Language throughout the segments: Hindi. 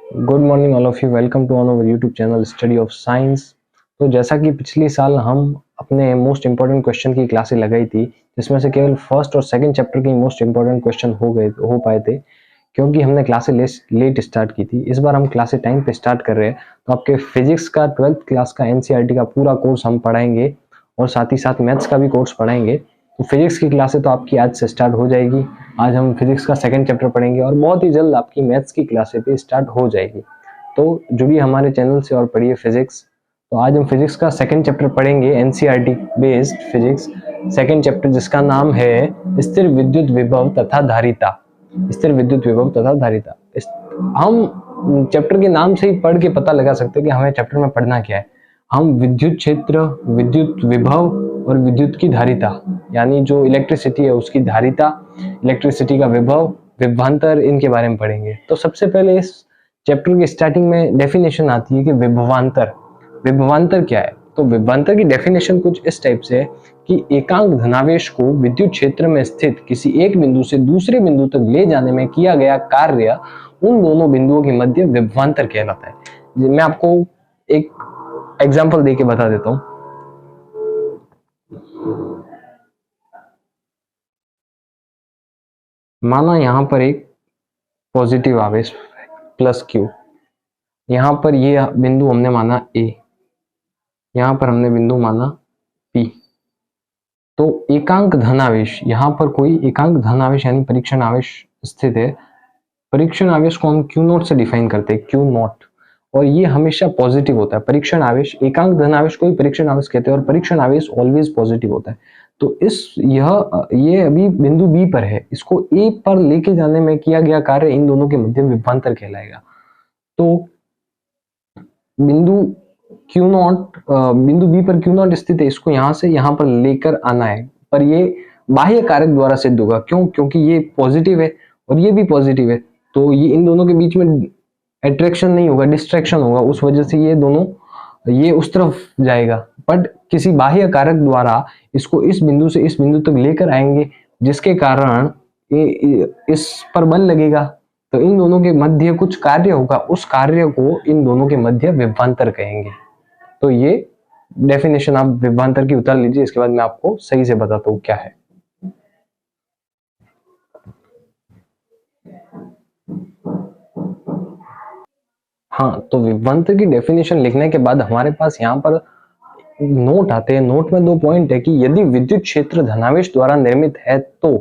Good morning all of you, welcome to on our YouTube channel study of science. तो जैसा कि पिछले साल हम अपने मोस्ट इंपॉर्टेंट क्वेश्चन की क्लासें लगाई थी, जिसमें से केवल फर्स्ट और सेकंड चैप्टर के मोस्ट इंपॉर्टेंट क्वेश्चन हो पाए थे, क्योंकि हमने क्लासें लेट स्टार्ट की थी। इस बार हम क्लासें टाइम पे स्टार्ट कर रहे हैं, तो आपके फिजिक्स का 12th क्लास का एनसीईआरटी का पूरा कोर्स हम पढ़ाएंगे और साथ ही साथ मैथ्स का भी कोर्स पढ़ाएंगे। तो फिजिक्स की क्लासें तो आपकी आज से स्टार्ट हो जाएगी। आज हम फिजिक्स का सेकंड चैप्टर पढ़ेंगे और बहुत ही जल्द आपकी मैथ्स की क्लासें भी स्टार्ट हो जाएगी। तो जुड़िए हमारे चैनल से और पढ़िए फिजिक्स। तो आज हम फिजिक्स का सेकंड चैप्टर पढ़ेंगे, NCERT based physics second chapter, जिसका नाम है स्थिर विद्युत विभव तथा धारिता। स्थिर विद्युत विभव तथा धारिता। हम चैप्टर के नाम से ही पढ़ के पता लगा सकते हैं कि हमें चैप्टर में पढ़ना क्या है। हम विद्युत क्षेत्र, विद्युत विभव और विद्युत की धारिता, यानी जो इलेक्ट्रिसिटी है उसकी धारिता, इलेक्ट्रिसिटी का विभव, विभवांतर, इनके बारे में पढ़ेंगे। तो सबसे पहले इस चैप्टर की स्टार्टिंग में डेफिनेशन आती है कि विभवांतर। विभवांतर क्या है? तो विभवांतर की डेफिनेशन कुछ इस टाइप से है कि एकांक धनावेश को विद्युत क्षेत्र में स्थित किसी एक बिंदु से दूसरे बिंदु तक ले जाने में किया गया कार्य उन दोनों बिंदुओं के मध्य विभवांतर कहलाता है। मैं आपको एक एग्जांपल देके बता देता हूं। माना यहां पर एक पॉजिटिव आवेश प्लस क्यू, यहां पर ये बिंदु हमने माना ए, यहां पर हमने बिंदु माना पी। तो एकांक धनावेश, यहां पर कोई एकांक धनावेश यानी परीक्षण आवेश स्थित है। परीक्षण आवेश को हम क्यू नॉट से डिफाइन करते हैं, क्यू नॉट, और ये हमेशा पॉजिटिव होता है। परीक्षण आवेश, एकांक धनावेश को ही परीक्षण आवेश कहते हैं और परीक्षण आवेश ऑलवेज पॉजिटिव होता है। तो ये अभी बिंदु बी पर है, इसको ए पर लेके जाने में किया गया कार्य इन दोनों के मध्य विभवांतर कहलाएगा। तो बिंदु क्यू नॉट, बिंदु बी पर क्यू नॉट स्थित है, इसको यहां से यहां पर लेकर आना है, पर ये बाह्य कारक द्वारा सिद्ध होगा। क्यों? क्योंकि ये पॉजिटिव है और ये भी पॉजिटिव है, तो ये इन दोनों के बीच में अट्रैक्शन नहीं होगा, डिस्ट्रैक्शन होगा। उस वजह से ये दोनों, ये उस तरफ जाएगा, बट किसी बाह्य कारक द्वारा इसको इस बिंदु से इस बिंदु तक लेकर आएंगे, जिसके कारण इस पर बल लगेगा। तो इन दोनों के मध्य कुछ कार्य होगा, उस कार्य को इन दोनों के मध्य विभवांतर कहेंगे। तो ये डेफिनेशन आप विभवांतर की उतार लीजिए, इसके बाद मैं आपको सही से बताता हूं क्या है। हाँ, तो विभवांतर की डेफिनेशन लिखने के बाद हमारे पास यहाँ पर नोट आते हैं। नोट में 2 पॉइंट है कि यदि विद्युत क्षेत्र धनावेश द्वारा निर्मित है तो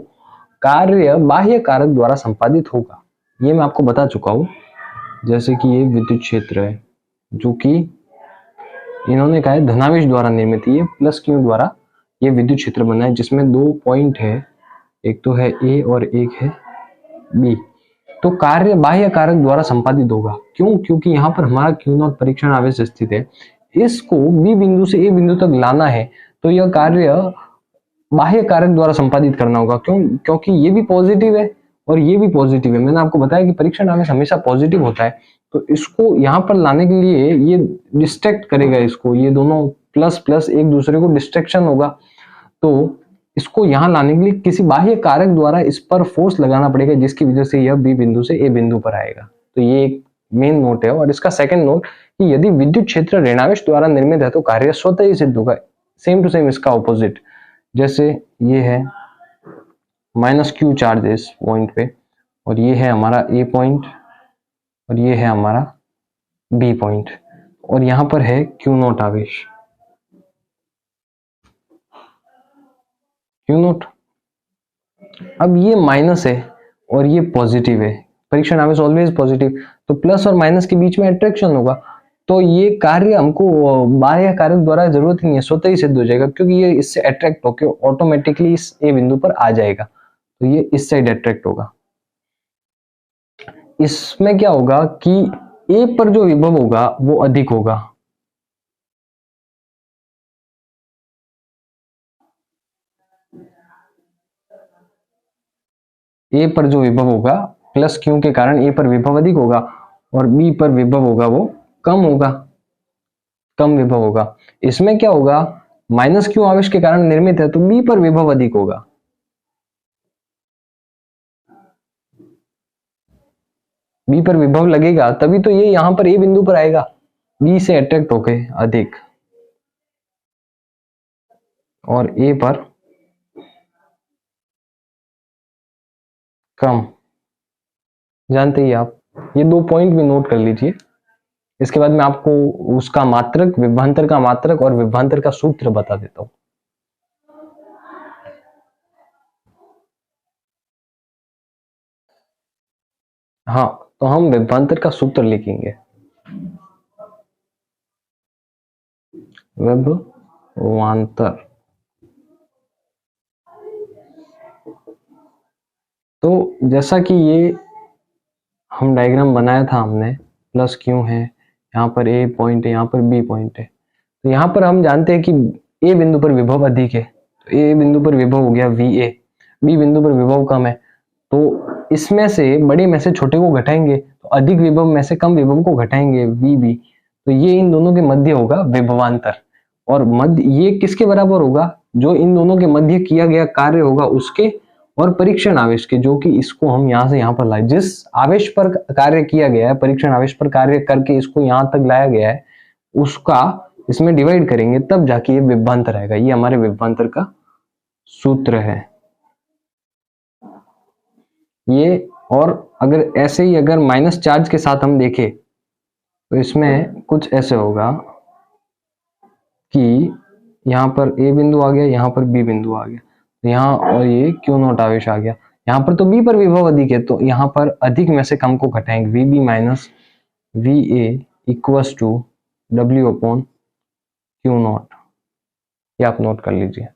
कार्य बाह्य कारक द्वारा संपादित होगा। ये मैं आपको बता चुका हूं। जैसे कि ये विद्युत क्षेत्र है, जो कि इन्होंने कहा है धनावेश द्वारा निर्मित, ये प्लस क्यू द्वारा ये विद्युत क्षेत्र बना है, जिसमें 2 पॉइंट है, एक तो है ए और एक है बी। तो कार्य बाह्य कारक द्वारा संपादित होगा। क्यों? क्योंकि यहाँ पर हमारा क्यू नॉट परीक्षण आवेश स्थित है, इसको बी बिंदु से ए बिंदु तक लाना है, तो यह कार्य बाह्य कारक द्वारा संपादित करना होगा। क्यों? क्योंकि ये भी पॉजिटिव है और ये भी पॉजिटिव है। मैंने आपको बताया कि परीक्षण आवेश हमेशा पॉजिटिव होता है, तो इसको यहाँ पर लाने के लिए ये डिस्ट्रैक्ट करेगा इसको, ये दोनों प्लस प्लस एक दूसरे को डिस्ट्रैक्शन होगा। तो इसको यहाँ लाने के लिए किसी बाह्य कारक द्वारा इस पर फोर्स लगाना पड़ेगा, जिसकी वजह से यह बी बिंदु से ए बिंदु पर आएगा। तो ये एक मेन नोट है। और इसका सेकंड नोट कि यदि विद्युत क्षेत्र ऋणावेश द्वारा निर्मित है तो कार्य स्वतः ही सिद्ध होगा। सेम टू सेम इसका ऑपोजिट, जैसे ये है माइनस क्यू चार्ज इस पॉइंट पे, और ये है हमारा ए पॉइंट और ये है हमारा बी पॉइंट, और यहां पर है क्यू नॉट आवेश, क्यू नॉट। अब ये माइनस है और ये पॉजिटिव है, परीक्षण आवेश ऑलवेज पॉजिटिव, तो प्लस और माइनस के बीच में अट्रैक्शन होगा। तो ये कार्य हमको बाह्य कारक द्वारा जरूरत ही नहीं है, स्वतः ही सिद्ध हो जाएगा, क्योंकि ये इससे अट्रैक्ट होकर ऑटोमेटिकली इस ए बिंदु पर आ जाएगा। तो ये इस साइड अट्रैक्ट होगा। इसमें क्या होगा कि ए पर जो विभव होगा वो अधिक होगा, ए पर जो विभव होगा प्लस क्यू के कारण ए पर विभव अधिक होगा, और बी पर विभव होगा वो कम होगा, कम विभव होगा। इसमें क्या होगा, माइनस क्यू आवेश के कारण निर्मित है, तो बी पर विभव अधिक होगा। बी पर विभव लगेगा तभी तो ये यहाँ पर ए बिंदु पर आएगा, बी से अट्रैक्ट होके अधिक और ए पर कम। जानते ही आप, ये 2 पॉइंट भी नोट कर लीजिए। इसके बाद मैं आपको उसका मात्रक, विभवांतर का मात्रक और विभवांतर का सूत्र बता देता हूं। हाँ, तो हम विभवांतर का सूत्र लिखेंगे, विभवांतर। तो जैसा कि ये हम डायग्राम बनाया था हमने, प्लस क्यों है, यहाँ पर ए पॉइंट है, यहाँ पर बी पॉइंट है। तो यहाँ पर हम जानते हैं कि ए बिंदु पर विभव अधिक है, तो ए बिंदु पर विभव हो गया वी ए, बी बिंदु पर विभव कम है। तो इसमें से बड़े में से छोटे को घटाएंगे, तो अधिक विभव में से कम विभव को घटाएंगे वी बी, तो ये इन दोनों के मध्य होगा विभवांतर। और मध्य ये किसके बराबर होगा, जो इन दोनों के मध्य किया गया कार्य होगा उसके, और परीक्षण आवेश के, जो कि इसको हम यहाँ से यहाँ पर लाए, जिस आवेश पर कार्य किया गया है, परीक्षण आवेश पर कार्य करके इसको यहाँ तक लाया गया है, उसका इसमें डिवाइड करेंगे तब जाके ये विभवांतर आएगा। ये हमारे विभवांतर का सूत्र है ये। और अगर ऐसे ही अगर माइनस चार्ज के साथ हम देखें तो इसमें कुछ ऐसे होगा कि यहाँ पर ए बिंदु आ गया, यहाँ पर बी बिंदु आ गया, तो यहाँ और ये क्यू नॉट आवेश आ गया। यहाँ पर तो बी पर विभव अधिक है, तो यहाँ पर अधिक में से कम को घटाएंगे, V B minus V A equals to W upon Q nought. ये आप नोट कर लीजिए।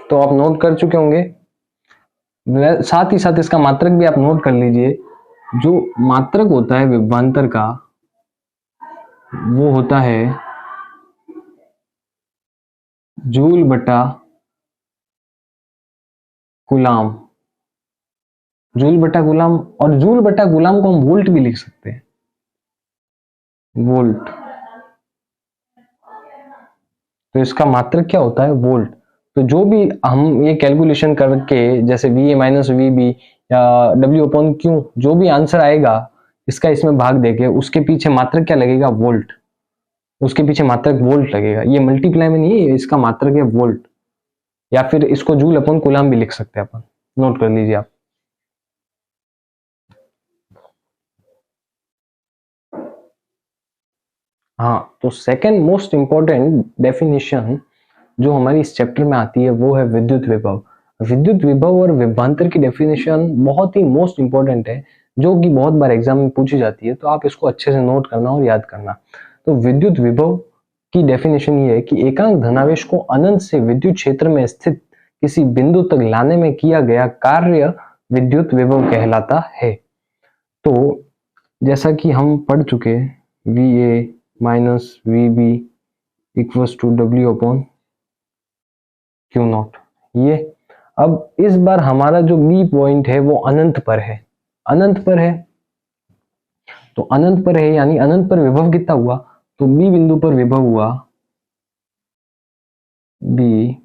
तो आप नोट कर चुके होंगे, साथ ही साथ इसका मात्रक भी आप नोट कर लीजिए। जो मात्रक होता है विभवांतर का वो होता है जूल बटा कूलाम, जूल बटा कूलाम। और जूल बटा कूलाम को हम वोल्ट भी लिख सकते हैं, वोल्ट। तो इसका मात्रक क्या होता है, वोल्ट। तो जो भी हम ये कैलकुलेशन करके, जैसे V A minus V B या डब्ल्यू अपॉन क्यू, जो भी आंसर आएगा इसका इसमें भाग देके, उसके पीछे मात्रक क्या लगेगा, वोल्ट। उसके पीछे मात्रक वोल्ट लगेगा। ये मल्टीप्लाई में नहीं है, इसका मात्रक है वोल्ट। या फिर इसको जूल अपॉन कूलाम भी लिख सकते हैं अपन, नोट कर लीजिए आप। हाँ, तो सेकंड मोस्ट इंपॉर्टेंट डेफिनेशन जो हमारी इस चैप्टर में आती है वो है विद्युत विभव। विद्युत विभव और विभवांतर की डेफिनेशन बहुत ही मोस्ट इंपॉर्टेंट है, जो कि बहुत बार एग्जाम में पूछी जाती है, तो आप इसको अच्छे से नोट करना और याद करना। तो विद्युत विभव की डेफिनेशन ये है कि एकांक धनावेश को अनंत से विद्युत क्षेत्र में स्थित किसी बिंदु तक लाने में किया गया कार्य विद्युत विभव कहलाता है। तो जैसा कि हम पढ़ चुके, V A minus V B equals to W upon Q nought. ये अब इस बार हमारा जो बी पॉइंट है वो अनंत पर है, अनंत पर है। तो अनंत पर है यानी अनंत पर विभव कितना हुआ, तो बी बिंदु पर विभव हुआ बी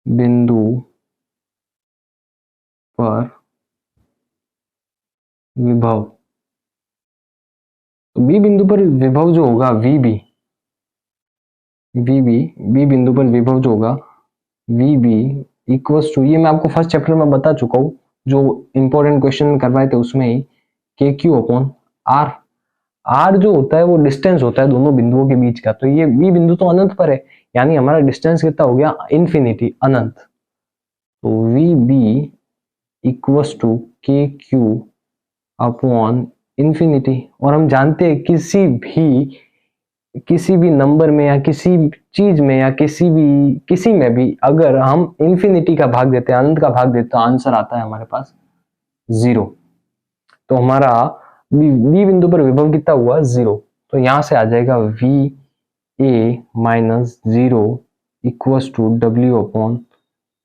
बिंदु पर विभव। तो बी बिंदु पर विभव जो होगा वी बी, बी बिंदु पर विभव जो होगा वी बी इक्वल्स टू, ये मैं आपको फर्स्ट चैप्टर में बता चुका हूं, जो इंपॉर्टेंट क्वेश्चन करवाए थे उसमें ही, के क्यू अपॉन आर। आर जो होता है वो डिस्टेंस होता है दोनों बिंदुओं के बीच का। तो ये बी बिंदु तो अनंत पर है, यानी हमारा डिस्टेंस कितना हो गया, इन्फिनिटी, अनंत। तो वी बी इक्वल्स टू के क्यू अपॉन इन्फिनिटी। और हम जानते हैं किसी भी नंबर में या किसी चीज में या किसी में भी अगर हम इन्फिनिटी का भाग देते हैं, अनंत का भाग देते हैं, तो आंसर आता है हमारे पास 0। तो हमारा बी बिंदु पर विभव कितना हुआ, 0। तो यहां से आ जाएगा V A minus 0 equals to W upon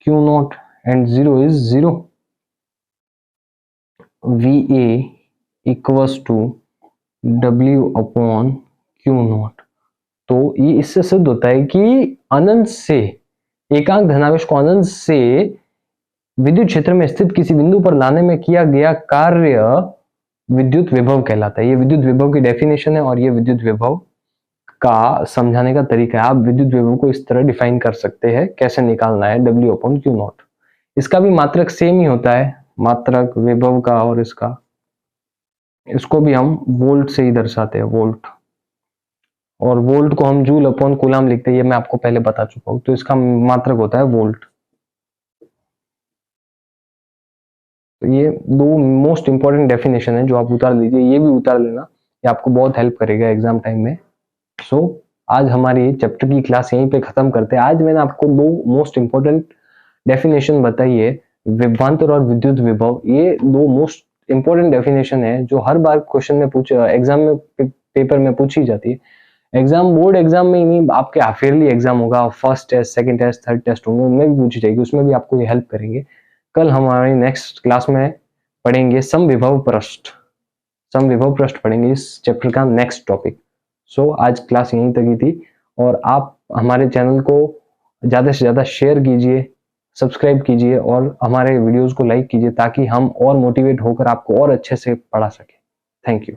Q nought, and 0 is 0। V A equals to W upon Q nought. तो ये इससे सिद्ध होता है कि अनंत से एकांक धनावेश को अनंत से विद्युत क्षेत्र में स्थित किसी बिंदु पर लाने में किया गया कार्य विद्युत विभव कहलाता है। ये विद्युत विभव की डेफिनेशन है और ये विद्युत विभव का समझाने का तरीका है। आप विद्युत विभव को इस तरह डिफाइन कर सकते हैं, कैसे निकालना है, W/Q0। इसका भी मात्रक सेम ही होता है, मात्रक विभव का और इसको भी हम वोल्ट से ही दर्शाते हैं, वोल्ट। और वोल्ट को हम जूल/कूलम लिखते हैं, ये मैं आपको पहले बता चुका हूं। तो इसका मात्रक होता है वोल्ट। तो ये दो मोस्ट इंपॉर्टेंट डेफिनेशन है जो आप उतार लीजिए, ये भी उतार लेना, ये आपको बहुत हेल्प करेगा एग्जाम टाइम में। सो आज हमारी चैप्टर की क्लास यहीं पे खत्म करते हैं। आज मैंने आपको दो मोस्ट इंपॉर्टेंट डेफिनेशन बताई है, विभवांतर और विद्युत विभव। ये दो मोस्ट इंपॉर्टेंट डेफिनेशन है जो हर बार क्वेश्चन में एग्जाम में पेपर में पूछी जाती है। एग्जाम बोर्ड एग्जाम में ही नहीं, आपके हाफ ईयरली एग्जाम होगा, first test, second test, third test होंगे, उनमें भी पूछी जाएगी, उसमें भी आपको ये हेल्प करेंगे। कल हमारी नेक्स्ट क्लास में पढ़ेंगे समविभव पृष्ठ। समविभव पृष्ठ पढ़ेंगे, इस चैप्टर का नेक्स्ट टॉपिक। सो आज क्लास यहीं तक ही थी और आप हमारे चैनल को ज्यादा से ज्यादा शेयर कीजिए, सब्सक्राइब कीजिए और हमारे वीडियोस को लाइक कीजिए ताकि हम और मोटिवेट होकर आपको और अच्छे से पढ़ा सके। Thank you.